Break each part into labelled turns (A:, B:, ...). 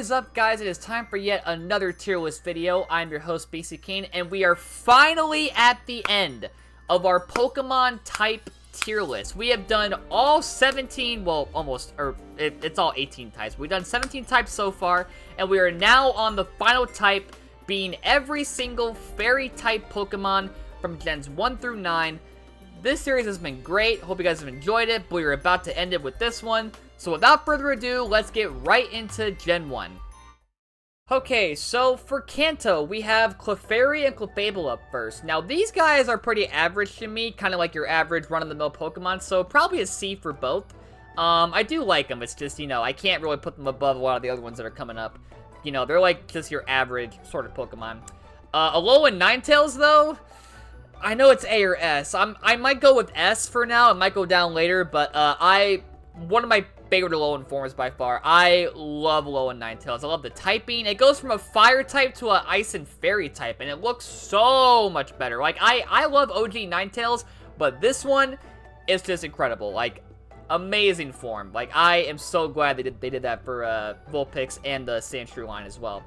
A: is up, guys? It is time for yet another tier list video. I'm your host, BC Kane, and we are finally at the end of our Pokemon type tier list. We have done all 17, well, almost, or it's all 18 types. We've done 17 types so far, and we are now on the final type, being every single fairy type Pokemon from Gens 1 through 9. This series has been great. Hope you guys have enjoyed it, but we are about to end it with this one. So without further ado, let's get right into Gen 1. Okay, so for Kanto, we have Clefairy and Clefable up first. Now, these guys are pretty average to me, kind of like your average run-of-the-mill Pokemon, so probably a C for both. I do like them, it's just, you know, I can't really put them above a lot of the other ones that are coming up. You know, they're like just your average sort of Pokemon. Alola and Ninetales, though, I know it's A or S. I might go with S for now, it might go down later, but one of my favorite Alolan forms by far. I love Alolan Ninetales. I love the typing. It goes from a fire type to a ice and fairy type, and it looks so much better. Like, I love OG Ninetales, but this one is just incredible. Like, amazing form. Like, I am so glad they did that for Vulpix and the Sandshrew line as well.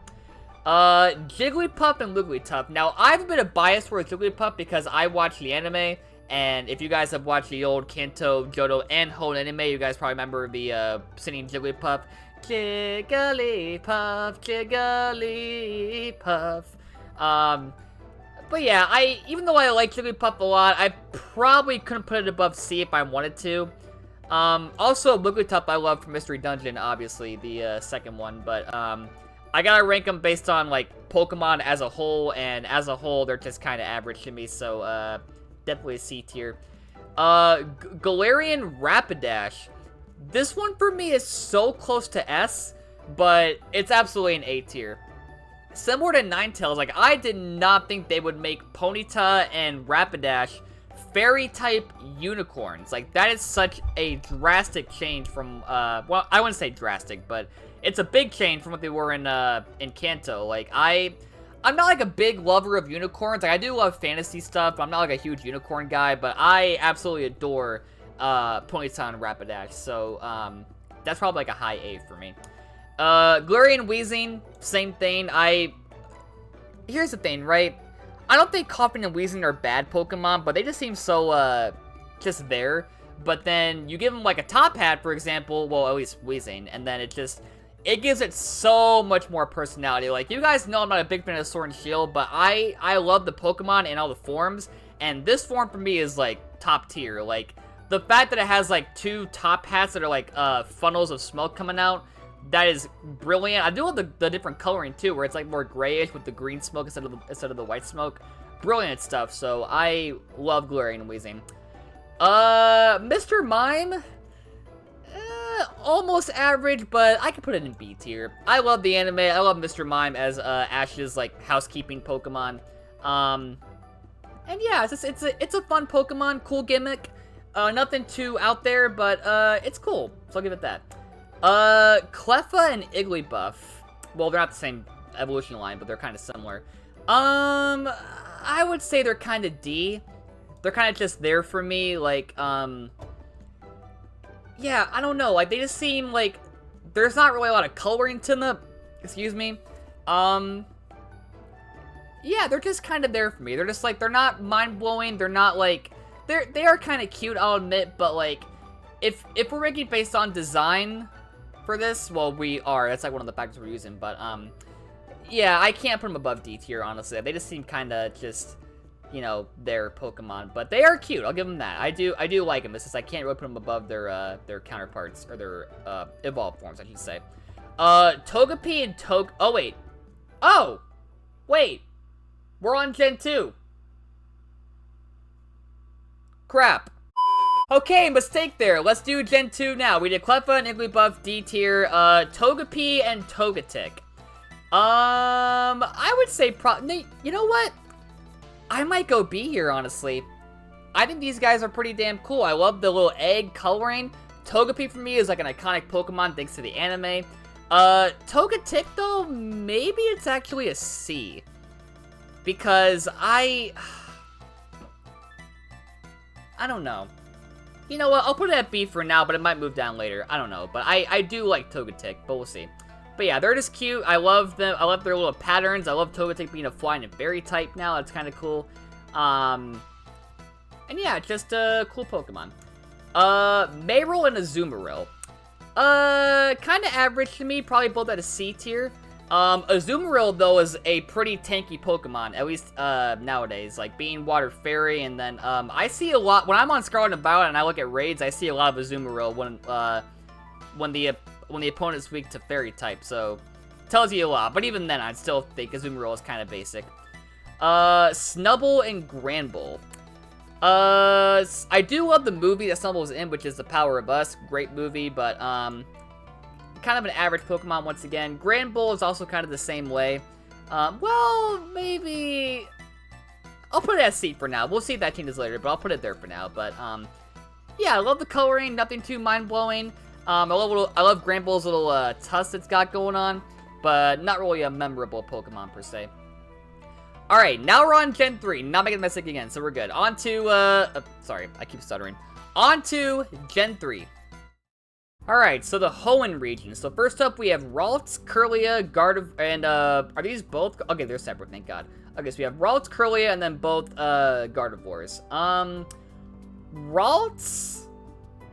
A: Jigglypuff and Wigglytuff. Now, I have a bit of bias for Jigglypuff because I watch the anime. And if you guys have watched the old Kanto, Johto, and Hoenn anime, you guys probably remember the singing Jigglypuff. Jigglypuff, Jigglypuff. But yeah, even though I like Jigglypuff a lot, I probably couldn't put it above C if I wanted to. Also, Wigglytuff I love from Mystery Dungeon, obviously, the second one. But I gotta rank them based on, like, Pokemon as a whole, and as a whole, they're just kind of average to me, so, definitely a C tier. Galarian Rapidash. This one for me is so close to S, but it's absolutely an A tier. Similar to Ninetales, like, I did not think they would make Ponyta and Rapidash fairy-type unicorns. Like, that is such a drastic change from, well, I wouldn't say drastic, but it's a big change from what they were in Kanto. Like, I'm not, like, a big lover of unicorns. Like, I do love fantasy stuff. I'm not, like, a huge unicorn guy, but I absolutely adore Ponyta and Rapidash. So, that's probably, like, a high A for me. Galarian Weezing, same thing. Here's the thing, right? I don't think Coughing and Wheezing are bad Pokemon, but they just seem so, just there. But then you give them, like, a top hat, for example. Well, at least Weezing, and then it gives it so much more personality. Like, you guys know I'm not a big fan of Sword and Shield, but I love the Pokemon and all the forms, and this form for me is, like, top tier. Like, the fact that it has, like, two top hats that are, like, funnels of smoke coming out, that is brilliant. I do love the different coloring, too, where it's, like, more grayish with the green smoke instead of the white smoke. Brilliant stuff, so I love Galarian Weezing. Mr. Mime? Almost average, but I can put it in B tier. I love the anime. I love Mr. Mime as Ash's, like, housekeeping Pokemon. And yeah, it's a fun Pokemon, cool gimmick. Nothing too out there, but it's cool. So I'll give it that. Cleffa and Igglybuff. Well, they're not the same evolution line, but they're kind of similar. I would say they're kind of D. They're kind of just there for me, like, yeah, I don't know, like, they just seem like there's not really a lot of coloring to them, excuse me. Yeah, they're just kind of there for me. They're just, like, they're not mind-blowing, they're not, like, they are kind of cute, I'll admit, but, like, if we're ranking based on design for this, well, we are, that's, like, one of the factors we're using, but, yeah, I can't put them above D tier, honestly. They just seem kind of just, you know, their Pokemon, but they are cute. I'll give them that. I do like them. It's just I can't really put them above their counterparts or their evolved forms, I should say. Togepi and Oh, wait, we're on Gen 2. Crap. Okay, mistake there. Let's do Gen 2 now. We did Cleffa and Igglybuff, D tier. Togepi and Togetic. I would say you know what? I might go B here, honestly. I think these guys are pretty damn cool. I love the little egg coloring. Togepi for me is like an iconic Pokemon thanks to the anime. Togetic, though, maybe it's actually a C. Because I don't know. You know what, I'll put it at B for now, but it might move down later. I don't know, but I do like Togetic, but we'll see. But yeah, they're just cute. I love them. I love their little patterns. I love Togetic being a flying and fairy type now. That's kind of cool. And yeah, just a cool Pokemon. Mayrill and Azumarill. Kind of average to me. Probably both at a C tier. Azumarill, though, is a pretty tanky Pokemon, at least, nowadays. Like, being Water Fairy, and then, I see a lot, when I'm on Scarlet and Violet and I look at raids, I see a lot of Azumarill when the opponent's weak to Fairy type, so, tells you a lot. But even then, I'd still think Azumarill is kind of basic. Snubbull and Granbull. I do love the movie that Snubbull was in, which is The Power of Us. Great movie, but, kind of an average Pokemon once again. Granbull is also kind of the same way. Well, maybe... I'll put it at C for now. We'll see if that changes later, but I'll put it there for now. But, yeah, I love the coloring. Nothing too mind-blowing. I love Granbull's little, tusk it's got going on, but not really a memorable Pokemon, per se. Alright, now we're on Gen 3. Not making a mistake again, so we're good. On to, sorry, I keep stuttering. On to Gen 3. Alright, so the Hoenn region. So first up, we have Ralts, Kirlia, and, are these both? Okay, they're separate, thank God. Okay, so we have Ralts, Kirlia, and then both, Gardevoirs. Ralts,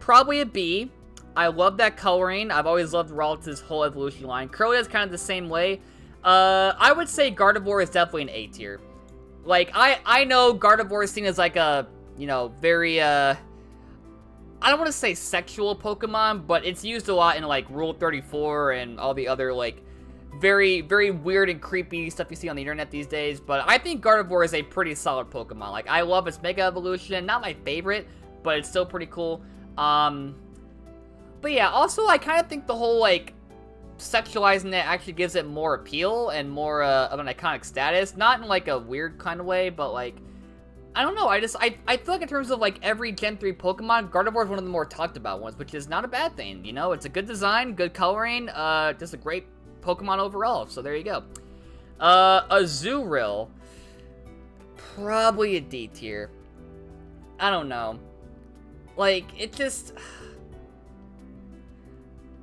A: probably a B. I love that coloring. I've always loved Ralts' whole evolution line. Kirlia is kind of the same way. I would say Gardevoir is definitely an A tier. Like, I know Gardevoir is seen as like a, you know, very, I don't want to say sexual Pokemon, but it's used a lot in, like, Rule 34 and all the other, like, very, very weird and creepy stuff you see on the internet these days. But I think Gardevoir is a pretty solid Pokemon. Like, I love its Mega Evolution. Not my favorite, but it's still pretty cool. But yeah, also, I kind of think the whole, like, sexualizing it actually gives it more appeal and more of an iconic status. Not in, like, a weird kind of way, but, like, I don't know, I feel like in terms of, like, every Gen 3 Pokemon, Gardevoir is one of the more talked about ones, which is not a bad thing, you know? It's a good design, good coloring, just a great Pokemon overall, so there you go. Azurill, probably a D tier. I don't know. Like, it just...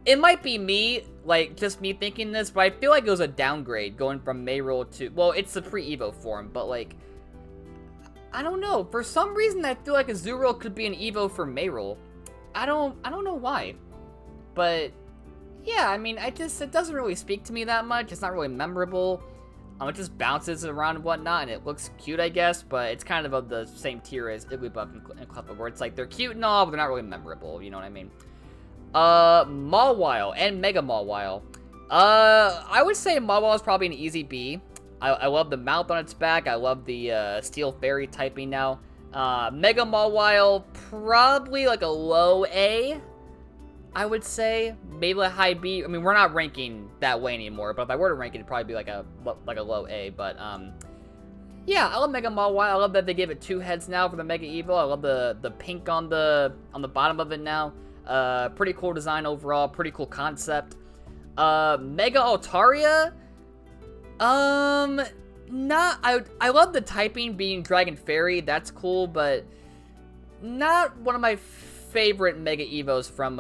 A: It might be me, like, just me thinking this, but I feel like it was a downgrade going from Mayrill to... Well, it's the pre-Evo form, but, like... I don't know. For some reason, I feel like Azurill could be an Evo for Mayrill. I don't know why. But, yeah, I mean, it doesn't really speak to me that much. It's not really memorable. It just bounces around and whatnot, and it looks cute, I guess, but it's kind of the same tier as Igglybuff and Clefairy, where it's like, they're cute and all, but they're not really memorable, you know what I mean? Mawile and Mega Mawile. I would say Mawile is probably an easy B. I love the mouth on its back. I love the, Steel Fairy typing now. Mega Mawile, probably like a low A, I would say. Maybe a high B. I mean, we're not ranking that way anymore, but if I were to rank it, it'd probably be like a low A, but, yeah, I love Mega Mawile. I love that they gave it 2 heads now for the Mega Evo. I love the pink on the bottom of it now. Pretty cool design overall, pretty cool concept. Mega Altaria, I love the typing being Dragon Fairy, that's cool, but not one of my favorite Mega Evos from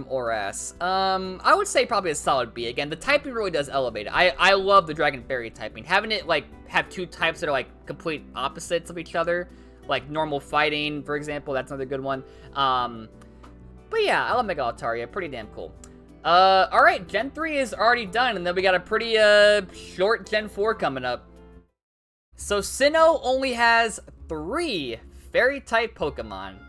A: ORAS. I would say probably a solid B. Again, the typing really does elevate it. I love the Dragon Fairy typing. Having it, like, have 2 types that are, like, complete opposites of each other, like normal fighting, for example, that's another good one. But yeah, I love Mega Altaria, pretty damn cool. Alright, Gen 3 is already done, and then we got a pretty, short Gen 4 coming up. So Sinnoh only has 3 fairy-type Pokemon.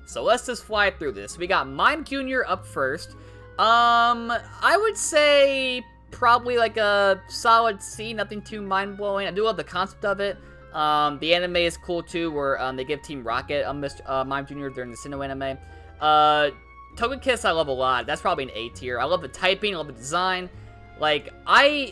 A: So let's just fly through this. We got Mime Jr. up first. I would say probably like a solid C, nothing too mind-blowing. I do love the concept of it. The anime is cool too, where they give Team Rocket Mime Jr. during the Sinnoh anime. Togekiss I love a lot. That's probably an A tier. I love the typing, I love the design. Like,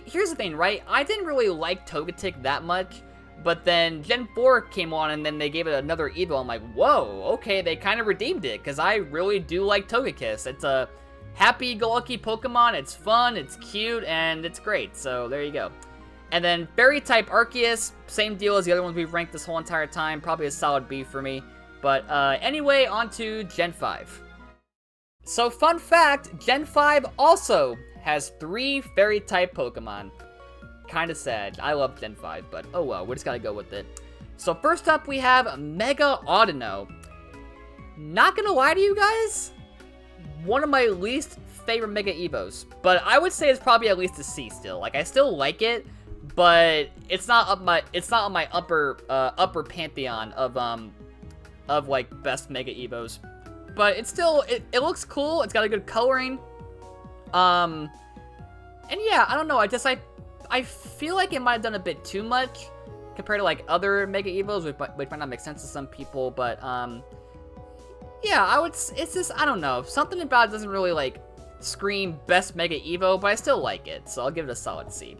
A: here's the thing, right? I didn't really like Togetic that much, but then Gen 4 came on and then they gave it another Evo. I'm like, whoa, okay, they kind of redeemed it, because I really do like Togekiss. It's a happy-go-lucky Pokemon, it's fun, it's cute, and it's great, so there you go. And then Fairy-type Arceus, same deal as the other ones we've ranked this whole entire time, probably a solid B for me. But anyway, on to Gen 5. So fun fact, Gen 5 also has 3 fairy-type Pokemon. Kinda sad. I love Gen 5, but oh well, we just gotta go with it. So first up, we have Mega Audino. Not gonna lie to you guys, one of my least favorite Mega Evos, but I would say it's probably at least a C still. Like, I still like it, but it's not on my upper pantheon of like best Mega Evos. But it's still, it looks cool. It's got a good coloring. And yeah, I don't know. I feel like it might have done a bit too much compared to like other Mega Evos, which might not make sense to some people. But yeah, it's just, I don't know. Something about it doesn't really like scream best Mega Evo, but I still like it, so I'll give it a solid C.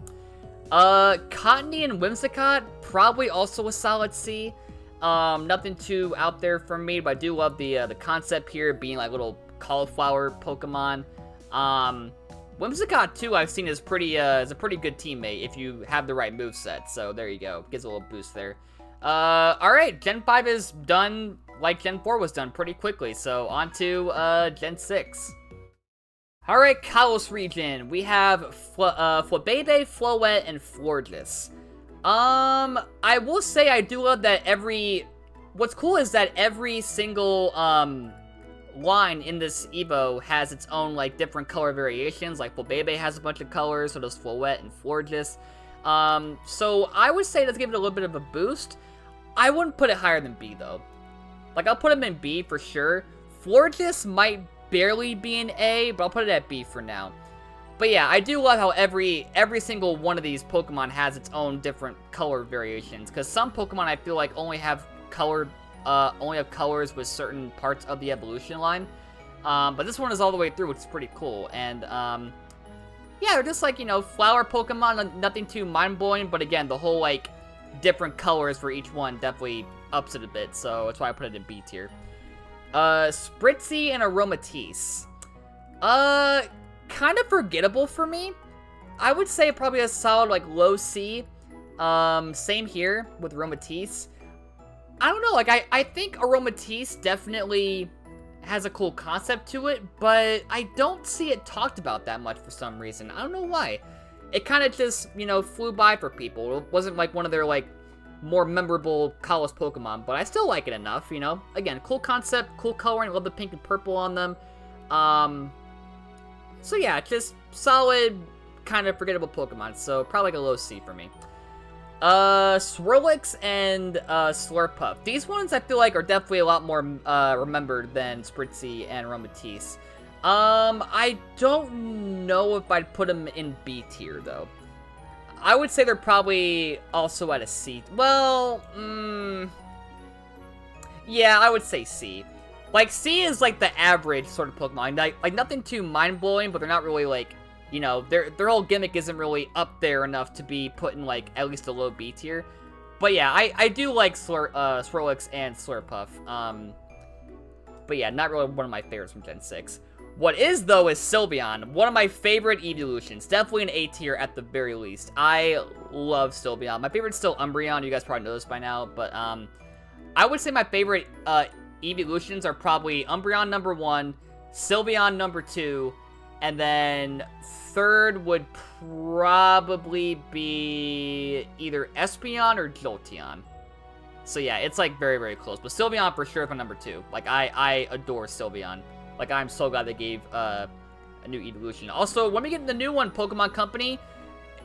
A: Cottony and Whimsicott, probably also a solid C. Nothing too out there for me, but I do love the concept here being like little cauliflower Pokemon. Whimsicott too, I've seen is a pretty good teammate if you have the right moveset. So there you go, gives a little boost there. All right, Gen 5 is done like Gen 4 was done pretty quickly. So on to Gen 6. All right, Kalos region. We have Flabebe, Floette, and Florges. I will say I do love that what's cool is that every single, line in this Evo has its own, like, different color variations. Like, Flabebe has a bunch of colors, so does Floette and Florges. So I would say let's give it a little bit of a boost. I wouldn't put it higher than B, though. Like, I'll put him in B for sure. Florges might barely be an A, but I'll put it at B for now. But yeah, I do love how every single one of these Pokemon has its own different color variations. Because some Pokemon I feel like only have colors with certain parts of the evolution line. But this one is all the way through, which is pretty cool. And yeah, they're just like, you know, flower Pokemon, nothing too mind-blowing. But again, the whole like different colors for each one definitely ups it a bit. So that's why I put it in B tier. Spritzy and Aromatisse. Kind of forgettable for me. I would say probably a solid, like, low C. Same here with Aromatisse. I don't know, like, I think Aromatisse definitely has a cool concept to it, but I don't see it talked about that much for some reason. I don't know why. It kind of just, you know, flew by for people. It wasn't, like, one of their, like, more memorable Kalos Pokemon, but I still like it enough, you know? Again, cool concept, cool coloring, love the pink and purple on them. So yeah, just solid, kind of forgettable Pokemon, so probably like a low C for me. Swirlix and Slurpuff. These ones I feel like are definitely a lot more remembered than Spritzy and Aromatisse. I don't know if I'd put them in B tier, though. I would say they're probably also at a C. Well, yeah, I would say C. Like, C is, like, the average sort of Pokemon. Like nothing too mind-blowing, but they're not really, like, you know, their whole gimmick isn't really up there enough to be put in, like, at least a low B tier. But yeah, I do like Swirlix and Slurpuff. But yeah, not really one of my favorites from Gen 6. What is, though, is Sylveon. One of my favorite evolutions. Definitely an A tier at the very least. I love Sylveon. My favorite's still Umbreon. You guys probably know this by now. But I would say my favorite evolutions are probably Umbreon number 1, Sylveon number 2, and then third would probably be either Espeon or Jolteon. So yeah, it's like very, very close. But Sylveon for sure for number 2. Like, I adore Sylveon. Like, I'm so glad they gave a new evolution. Also, when we get the new one, Pokemon Company,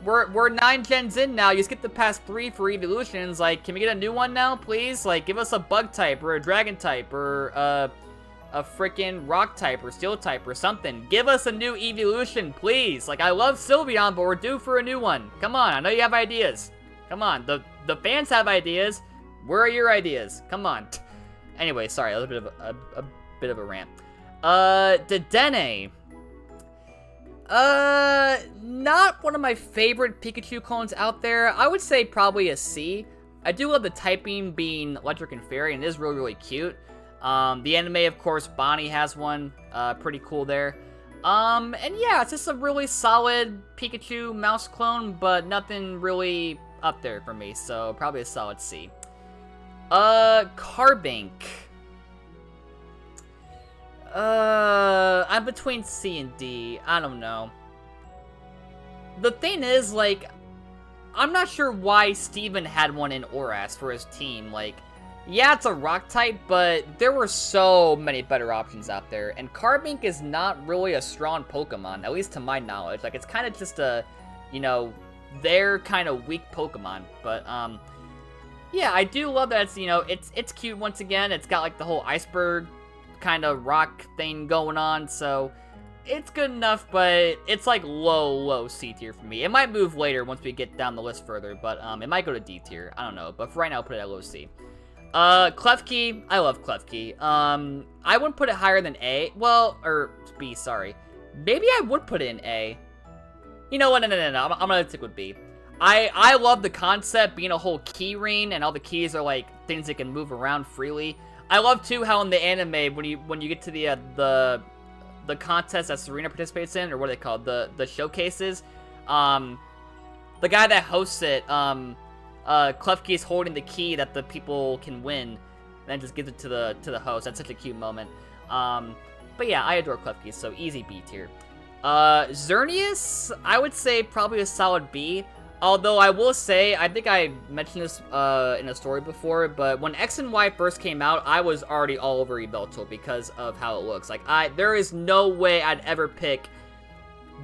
A: we're 9 gens in now. You skip the past 3 for evolutions. Like, can we get a new one now, please? Like, give us a bug type or a dragon type or a freaking rock type or steel type or something. Give us a new evolution, please. Like, I love Sylveon, but we're due for a new one. Come on, I know you have ideas. Come on, the fans have ideas. Where are your ideas? Come on. Anyway, sorry, that was a bit of a rant. Dedenne. Not one of my favorite Pikachu clones out there. I would say probably a C. I do love the typing being electric and fairy, and it is really, really cute. The anime, of course, Bonnie has one. Pretty cool there. And yeah, it's just a really solid Pikachu mouse clone, but nothing really up there for me, so probably a solid C. Carbink. I'm between C and D. I don't know. the thing is, like, I'm not sure why Steven had one in Oras for his team. Like, yeah, it's a rock type, but there were so many better options out there. And Carbink is not really a strong Pokemon, at least to my knowledge. Like, it's kind of just a, you know, their kind of weak Pokemon. But, yeah, I do love that it's, you know, it's cute once again. It's got, like, the whole iceberg kind of rock thing going on, so it's good enough, but it's like low C tier for me. It might move later once we get down the list further, but it might go to D tier. I don't know, but for right now, I'll put it at low C. Klefki, I love Klefki. I wouldn't put it higher than A. Well, or B, sorry. Maybe I would put it in A. You know what? No. I'm gonna stick with B. I love the concept being a whole key ring, and all the keys are like things that can move around freely. I love too how in the anime when you get to the contest that Serena participates in, or what are they called, the showcases, the guy that hosts it, Klefki is holding the key that the people can win, and then just gives it to the host. That's such a cute moment. But yeah, I adore Klefki, so easy B tier. Xerneas, I would say probably a solid B. Although I will say, I think I mentioned this in a story before, but when X and Y first came out, I was already all over Yveltal because of how it looks. Like, there is no way I'd ever pick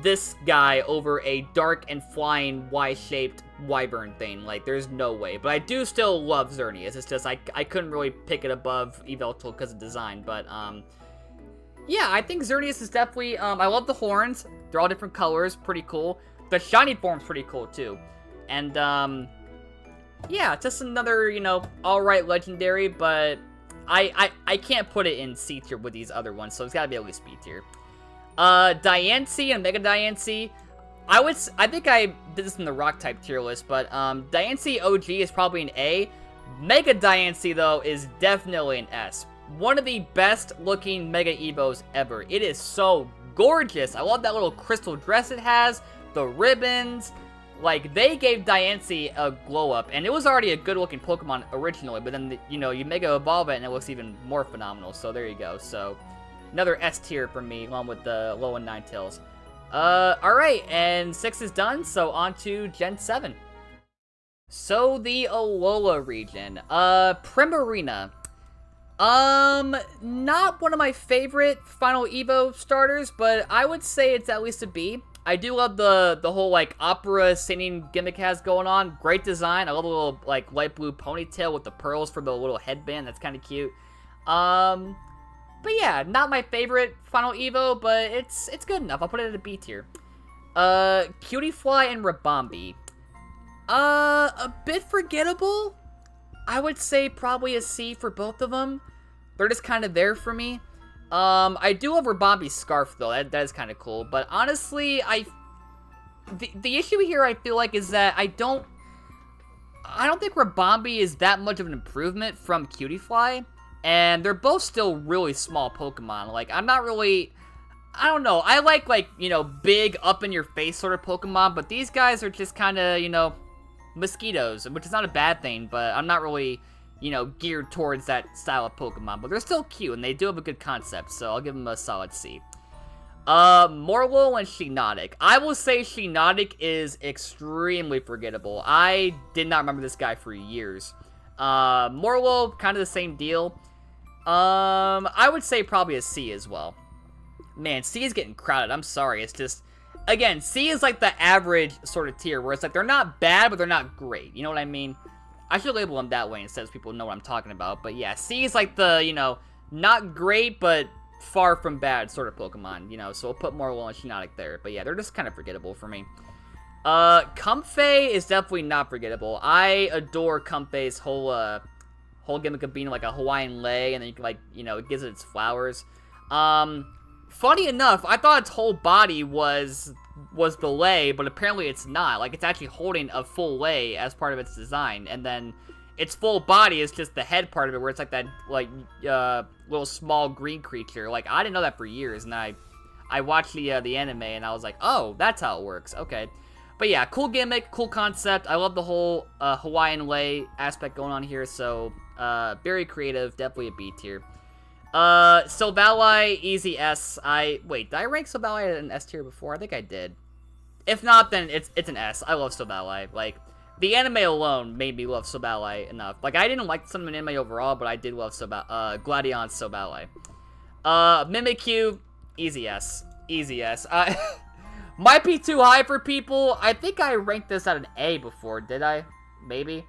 A: this guy over a dark and flying Y-shaped wyvern thing. Like, there's no way. But I do still love Xerneas. It's just I couldn't really pick it above Yveltal because of design. But yeah, I think Xerneas is definitely. I love the horns. They're all different colors. Pretty cool. The shiny form's pretty cool, too. And, yeah, just another, you know, alright legendary, but I can't put it in C tier with these other ones, so it's gotta be at least B tier. Diancie and Mega Diancie, I think I did this in the rock type tier list, but, Diancie OG is probably an A. Mega Diancie, though, is definitely an S. One of the best looking Mega Evos ever. It is so gorgeous. I love that little crystal dress it has. The ribbons, like, they gave Diancie a glow up, and it was already a good looking Pokemon originally, but then, you know, you Mega Evolve it and it looks even more phenomenal, so there you go. So, another S tier for me, along with the low and Ninetales. Alright, and 6 is done, so on to Gen 7. So, the Alola region. Primarina. Not one of my favorite Final Evo starters, but I would say it's at least a B. I do love the whole, like, opera singing gimmick has going on. Great design. I love the little, like, light blue ponytail with the pearls for the little headband. That's kind of cute. But yeah, not my favorite Final Evo, but it's good enough. I'll put it at a B tier. Cutiefly and Rabombi. A bit forgettable. I would say probably a C for both of them. They're just kind of there for me. I do love Rabombi's scarf, though. That is kind of cool. But honestly, the issue here, I feel like, is that I don't think Rabombi is that much of an improvement from Cutiefly. And they're both still really small Pokemon. Like, I'm not really... I don't know. I like, you know, big, up-in-your-face sort of Pokemon. But these guys are just kind of, you know, mosquitoes. Which is not a bad thing, but I'm not really... you know, geared towards that style of Pokemon, but they're still cute, and they do have a good concept, so I'll give them a solid C. Morlo and Shiinotic. I will say Shiinotic is extremely forgettable. I did not remember this guy for years. Morlo, kind of the same deal. I would say probably a C as well. Man, C is getting crowded, I'm sorry, it's just... Again, C is like the average sort of tier, where it's like, they're not bad, but they're not great, you know what I mean? I should label them that way instead so people know what I'm talking about. But yeah, C is like the, you know, not great, but far from bad sort of Pokemon, you know. So we'll put Morlo and Shiinotic there. But yeah, they're just kind of forgettable for me. Comfey is definitely not forgettable. I adore Comfey's whole gimmick of being like a Hawaiian lei, and then you can, like, you know, it gives it its flowers. Funny enough, I thought its whole body was the lei, but apparently it's not. Like, it's actually holding a full lei as part of its design, and then its full body is just the head part of it, where it's like that, like, little small green creature. Like, I didn't know that for years, and I watched the anime, and I was like, oh, that's how it works. Okay. But yeah, cool gimmick, cool concept. I love the whole Hawaiian lei aspect going on here, so very creative, definitely a B tier. Silvally, easy S. Wait, did I rank Silvally at an S tier before? I think I did. If not, then it's an S. I love Sobala. Like, the anime alone made me love Sobala enough. Like, I didn't like some of the anime overall, but I did love Gladion Sobala. Mimikyu, easy S. Easy S. Might be too high for people. I think I ranked this at an A before, did I? Maybe.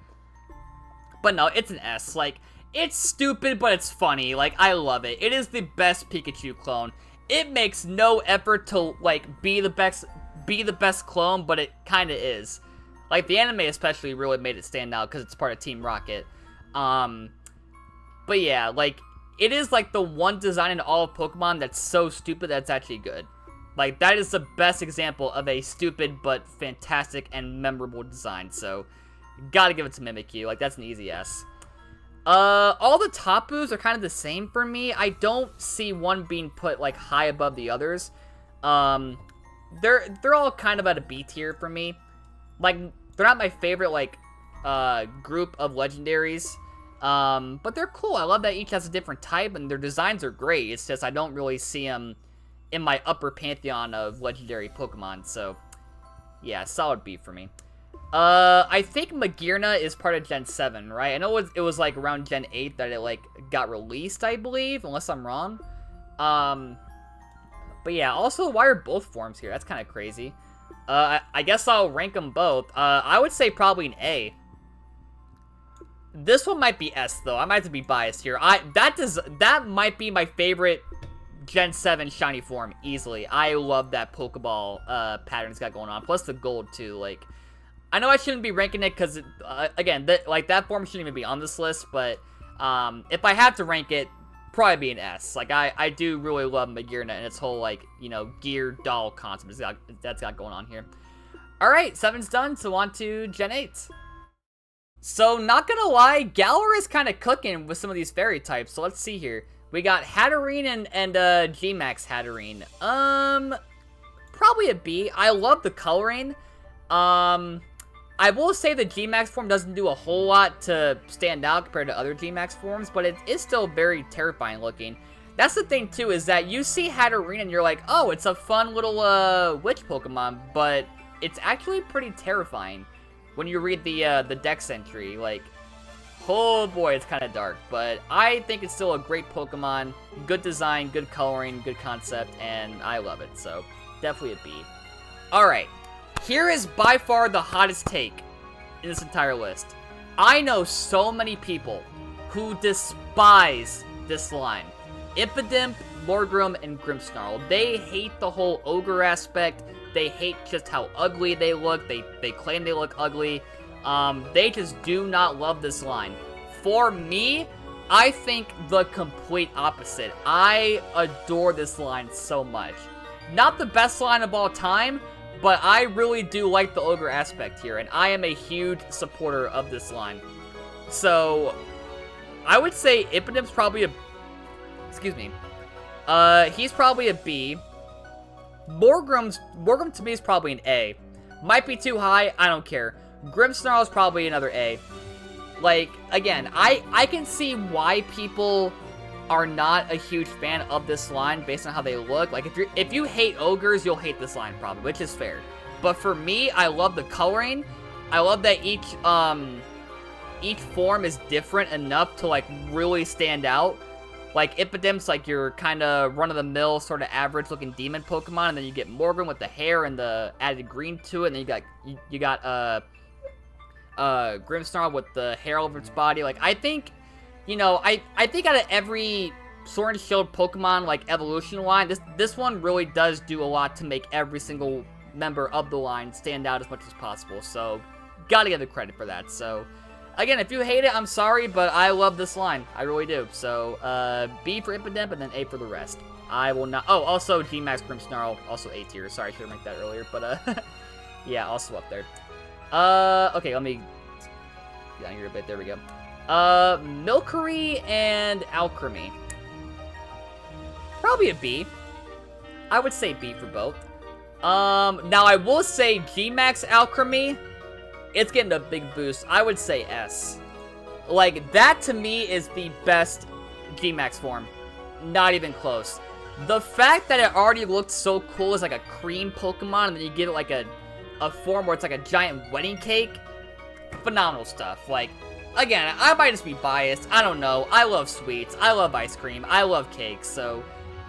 A: But no, it's an S. Like, it's stupid, but it's funny. Like, I love it. It is the best Pikachu clone. It makes no effort to, like, be the best clone, but it kind of is. Like, the anime especially really made it stand out because it's part of Team Rocket. But yeah, like, it is, like, the one design in all of Pokemon that's so stupid that's actually good. Like, that is the best example of a stupid but fantastic and memorable design, so gotta give it to Mimikyu. Like, that's an easy S. All the Tapus are kind of the same for me. I don't see one being put, like, high above the others. They're all kind of at a B tier for me. Like, they're not my favorite, like, group of legendaries. But they're cool. I love that each has a different type, and their designs are great. It's just I don't really see them in my upper pantheon of legendary Pokemon, so yeah, solid B for me. I think Magearna is part of Gen 7, right? I know it was like around Gen 8 that it, like, got released, I believe, unless I'm wrong. But yeah, also, why are both forms here? That's kind of crazy. I guess I'll rank them both. I would say probably an A. This one might be S, though. I might have to be biased here. That might be my favorite Gen 7 shiny form, easily. I love that Pokeball pattern it's got going on. Plus the gold, too. Like, I know I shouldn't be ranking it because, again, that form shouldn't even be on this list. But if I have to rank it, probably be an S. Like, I do really love Magearna and its whole, like, you know, gear doll concept that's got going on here. Alright, 7's done, so on to Gen 8. So, not gonna lie, Galar is kind of cooking with some of these fairy types, so let's see here. We got Hatterene and G-Max Hatterene. Probably a B. I love the coloring. I will say the G-Max form doesn't do a whole lot to stand out compared to other G-Max forms, but it is still very terrifying looking. That's the thing, too, is that you see Hatterene and you're like, oh, it's a fun little, witch Pokemon, but it's actually pretty terrifying when you read the Dex entry. Like, oh boy, it's kind of dark, but I think it's still a great Pokemon. Good design, good coloring, good concept, and I love it, so definitely a B. Alright, here is by far the hottest take in this entire list. I know so many people who despise this line. Impidimp, Morgrem, and Grimmsnarl. They hate the whole ogre aspect. They hate just how ugly they look. They claim they look ugly. They just do not love this line. For me, I think the complete opposite. I adore this line so much. Not the best line of all time, but I really do like the ogre aspect here, and I am a huge supporter of this line. So, I would say Impidim's probably a... Excuse me. He's probably a B. Morgrem to me is probably an A. Might be too high, I don't care. Grimmsnarl is probably another A. Like, again, I can see why people are not a huge fan of this line based on how they look. Like, if you hate ogres, you'll hate this line probably, which is fair. But for me, I love the coloring. I love that each form is different enough to, like, really stand out. Like, Impidim's like your kind of run-of-the-mill, sort of average-looking demon Pokemon, and then you get Morgan with the hair and the added green to it, and then you got Grimmsnarl with the hair over its body. Like, I think, you know, I think out of every Sword and Shield Pokemon, like, evolution line, this one really does do a lot to make every single member of the line stand out as much as possible, so gotta give it credit for that. So, again, if you hate it, I'm sorry, but I love this line. I really do. So, B for Impidimp, and then A for the rest. I will not... Oh, also, G-Max Grimmsnarl, also A tier. Sorry, I should have ranked that earlier, but, yeah, also up there. Okay, let me get down here a bit. There we go. Milcery and Alchemy. Probably a B. I would say B for both. Now I will say G-Max Alchemy, it's getting a big boost. I would say S. Like, that to me is the best G-Max form. Not even close. The fact that it already looked so cool as like a cream Pokemon, and then you give it like a a form where it's like a giant wedding cake, phenomenal stuff. Like, again, I might just be biased. I don't know. I love sweets. I love ice cream. I love cakes. So,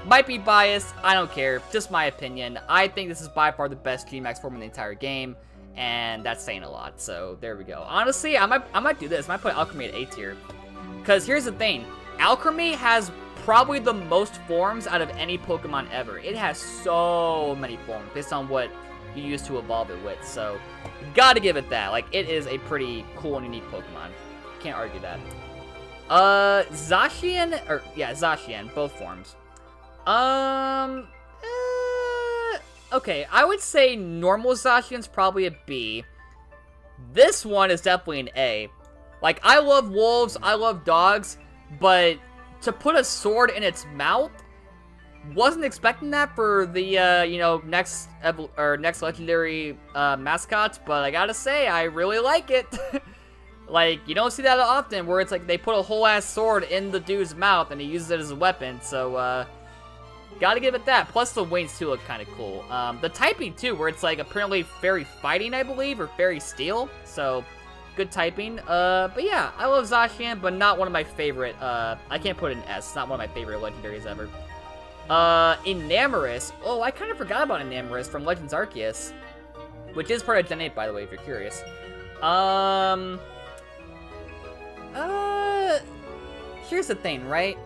A: might be biased. I don't care. Just my opinion. I think this is by far the best G-Max form in the entire game. And that's saying a lot. So, there we go. Honestly, I might do this. I might put Alchemy at A tier. Because here's the thing. Alchemy has probably the most forms out of any Pokemon ever. It has so many forms based on what you use to evolve it with. So, gotta give it that. Like, it is a pretty cool and unique Pokemon. Can't argue that. Zacian, Zacian, both forms. Okay, I would say normal Zacian's probably a B. This one is definitely an A. Like, I love wolves, I love dogs, but to put a sword in its mouth, wasn't expecting that for the, next legendary, mascots, but I gotta say, I really like it. Like, you don't see that often, where it's like they put a whole-ass sword in the dude's mouth, and he uses it as a weapon, so, gotta give it that. Plus, the wings, too, look kind of cool. The typing, too, where it's, like, apparently fairy fighting, I believe, or fairy steel, so good typing. But yeah, I love Zacian, but not one of my favorite, I can't put it in S. It's not one of my favorite legendaries ever. Enamorus. Oh, I kind of forgot about Enamorus from Legends Arceus, which is part of Gen 8, by the way, if you're curious. Here's the thing, right?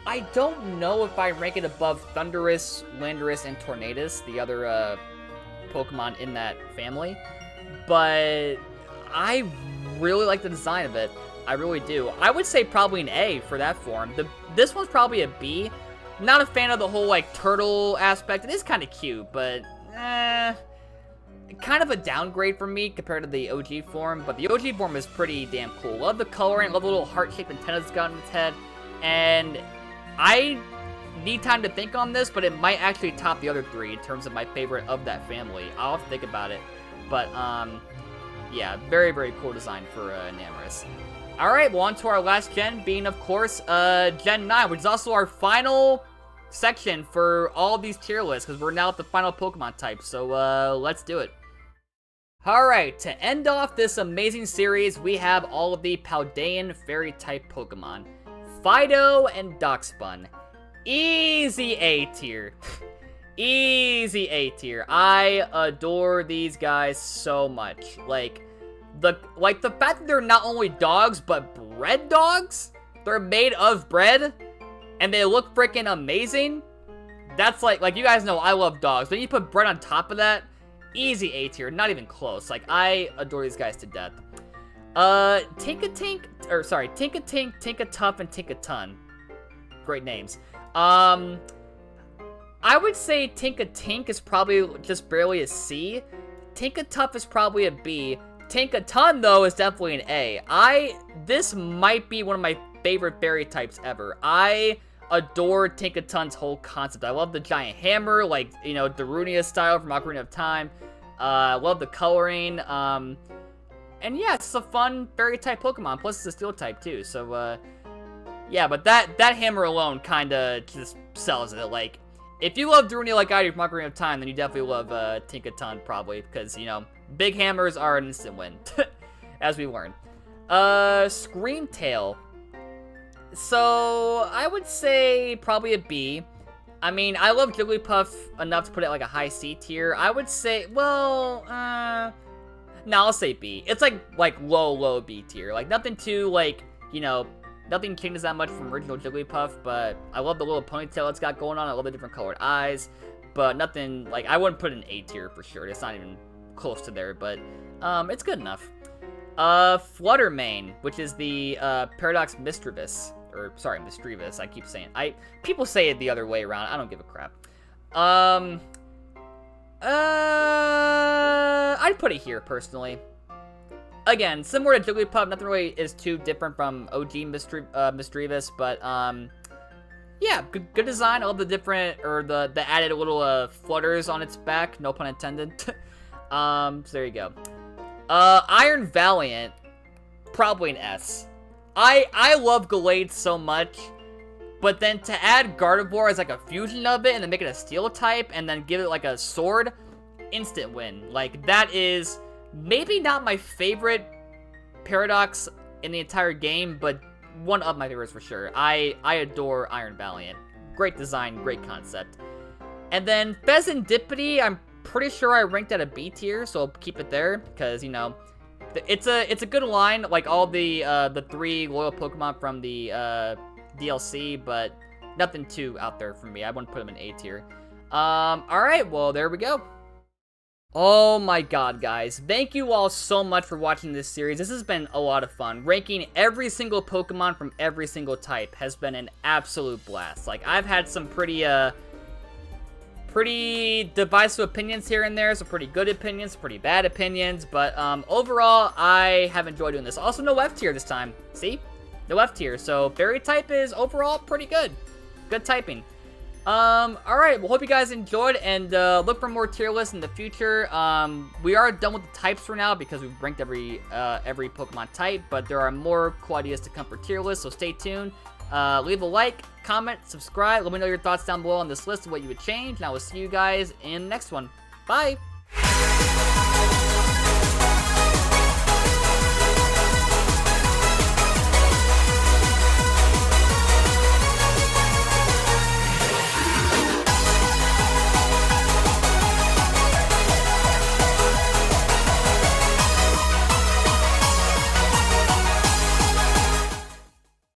A: I don't know if I rank it above Thundurus, Landorus, and Tornadus, the other, Pokemon in that family. But I really like the design of it. I really do. I would say probably an A for that form. This one's probably a B. Not a fan of the whole, like, turtle aspect. It is kind of cute, but, kind of a downgrade for me compared to the OG form. But the OG form is pretty damn cool. Love the coloring. Love the little heart-shaped antennas it's got in its head. And I need time to think on this, but it might actually top the other three in terms of my favorite of that family. I'll have to think about it. But, yeah, very, very cool design for Enamorus. Alright, well, on to our last gen, being, of course, Gen 9, which is also our final section for all these tier lists, because we're now at the final Pokemon type, so, let's do it. Alright, to end off this amazing series, we have all of the Paldean fairy-type Pokemon. Fido and Darkspun. Easy A tier. Easy A tier. I adore these guys so much. Like the fact that they're not only dogs, but bread dogs? They're made of bread, and they look freaking amazing. That's like you guys know I love dogs, but you put bread on top of that, easy A tier, not even close. Like, I adore these guys to death. Tinkatink, Tinkatuff, and Tinkatun. Great names. I would say Tinkatink is probably just barely a C. Tinkatuff is probably a B. Tinkatun, though, is definitely an A. This might be one of my favorite fairy types ever. I adore Tinkatun's whole concept. I love the giant hammer, like, Darunia style from Ocarina of Time. I love the coloring. And yeah, it's a fun fairy type Pokemon. Plus, it's a steel type, too. So, yeah, but that hammer alone kind of just sells it. Like, if you love Darunia like I do from Ocarina of Time, then you definitely love Tinkatun, probably. Because, big hammers are an instant win, as we learned. Screamtail. So, I would say probably a B. I mean, I love Jigglypuff enough to put it like a high C tier. I would say, well, no, I'll say B. It's like low B tier. Like, nothing too, nothing changes that much from original Jigglypuff, but I love the little ponytail it's got going on. I love the different colored eyes, but nothing, I wouldn't put it in A tier for sure. It's not even close to there, but, it's good enough. Fluttermane, which is the, Paradox Misdreavus. Or, sorry, Misdreavus, I keep saying. People say it the other way around. I don't give a crap. I'd put it here, personally. Again, similar to Jigglypuff, nothing really is too different from OG Misdreavus, but, yeah, good design. I love the different, or the added little, flutters on its back, no pun intended. So there you go. Iron Valiant, probably an S. I love Gallade so much, but then to add Gardevoir as like a fusion of it and then make it a steel type and then give it like a sword, instant win. Like, that is maybe not my favorite Paradox in the entire game, but one of my favorites for sure. I adore Iron Valiant. Great design, great concept. And then Pheasantipity, I'm pretty sure I ranked at a B tier, so I'll keep it there because, you know, it's a good line, like all the 3 loyal Pokemon from the DLC, but nothing too out there for me. I wouldn't put them in A tier. Alright, well, there we go. Oh my god, guys. Thank you all so much for watching this series. This has been a lot of fun. Ranking every single Pokemon from every single type has been an absolute blast. Like, I've had some pretty divisive opinions here and there, some pretty good opinions, pretty bad opinions, but overall, I have enjoyed doing this. Also, no F tier this time. See? No F tier, so Fairy type is overall pretty good. Good typing. Alright, well, hope you guys enjoyed, and look for more tier lists in the future. We are done with the types for now, because we've ranked every Pokemon type, but there are more cool ideas to come for tier lists, so stay tuned. Leave a like, comment, subscribe, let me know your thoughts down below on this list and what you would change, and I will see you guys in the next one. Bye!